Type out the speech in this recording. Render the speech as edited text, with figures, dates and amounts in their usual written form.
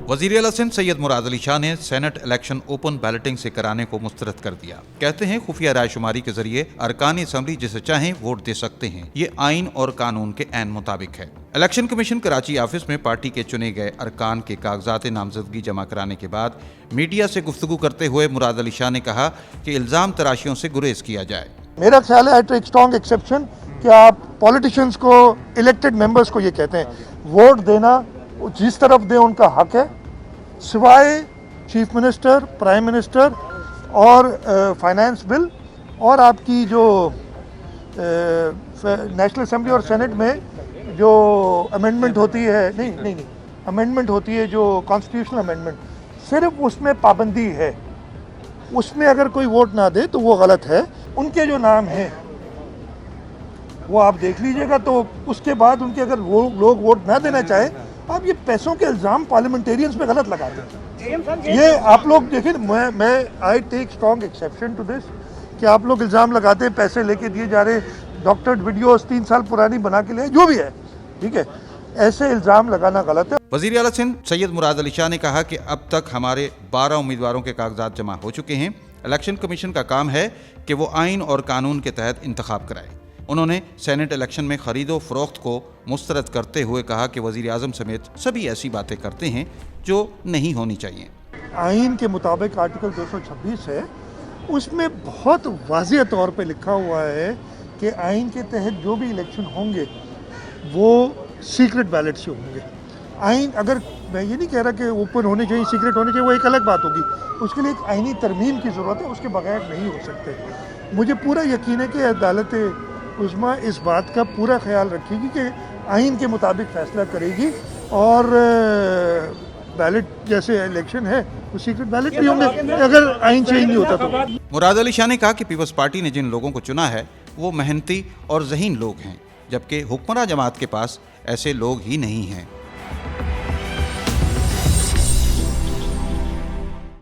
वज़ीर आला सिंध सैयद मुराद अली शाह ने सेनेट इलेक्शन ओपन बैलेटिंग से कराने को मुस्तरद कर दिया। कहते हैं खुफिया रायशुमारी के जरिए अरकान असम्बली जिसे चाहें वोट दे सकते हैं। ये आइन और कानून के ऐन मुताबिक है। इलेक्शन कमीशन कराची ऑफिस में पार्टी के चुने गए अरकान के कागजात नामजदगी जमा कराने के बाद मीडिया से गुफ्तगू करते हुए मुराद अली शाह ने कहा कि इल्जाम तराशियों से गुरेज किया जाए। मेरा ख्याल है आई टेक स्ट्रॉन्ग एक्सेप्शन कि आप पॉलिटिशियंस को, इलेक्टेड मेंबर्स को ये कहते हैं वोट देना जिस तरफ दे उनका हक है, सिवाय चीफ मिनिस्टर, प्राइम मिनिस्टर और फाइनेंस बिल और आपकी जो नेशनल असेंबली और सेनेट में जो अमेंडमेंट होती है, नहीं अमेंडमेंट होती है जो कॉन्स्टिट्यूशनल अमेंडमेंट, सिर्फ उसमें पाबंदी है, उसमें अगर कोई वोट ना दे तो वो गलत है। उनके जो नाम हैं वो आप देख लीजिएगा, तो उसके बाद उनके अगर वो लोग वोट ना देना चाहे, आप ये पैसों के इल्ज़ाम पार्लियामेंटेरियंस पे गलत लगाते हैं। ये आप लोग देखिए, मैं I take strong exception to this कि आप लोग इल्ज़ाम लगाते हैं पैसे लेके दिए जा रहे, डॉक्टर्ड वीडियोस 3 साल पुरानी बना के लिए, जो भी है, ठीक है, ऐसे इल्ज़ाम लगाना गलत है। वज़ीर आला सिंध सैयद मुराद अली शाह ने कहा कि अब तक हमारे 12 उम्मीदवारों के कागजात जमा हो चुके हैं। इलेक्शन कमीशन का काम है कि वो आइन और कानून के तहत इंतखाब कराए। उन्होंने सेनेट इलेक्शन में खरीदो फरोख्त को मुस्तरद करते हुए कहा कि वज़ीर आज़म समेत सभी ऐसी बातें करते हैं जो नहीं होनी चाहिए। आइन के मुताबिक आर्टिकल 226 है, उसमें बहुत वाज़ेह तौर पे लिखा हुआ है कि आइन के तहत जो भी इलेक्शन होंगे वो सीक्रेट बैलेट से होंगे। आइन, अगर मैं ये नहीं कह रहा कि ओपन होने चाहिए, सीक्रेट होने चाहिए, वो एक अलग बात होगी, उसके लिए एक आइनी तरमीम की ज़रूरत है, उसके बगैर नहीं हो सकते। मुझे पूरा यकीन है कि अदालत उज़्मा इस बात का पूरा ख्याल रखेगी कि आइन के मुताबिक फ़ैसला करेगी और बैलेट जैसे इलेक्शन है वो सीक्रेट बैलेट भी होंगे अगर आइन चेंज नहीं होता तो। मुराद अली शाह ने कहा कि पीपल्स पार्टी ने जिन लोगों को चुना है वो मेहनती और ज़हीन लोग हैं, जबकि हुक्मरान जमात के पास ऐसे लोग ही नहीं हैं।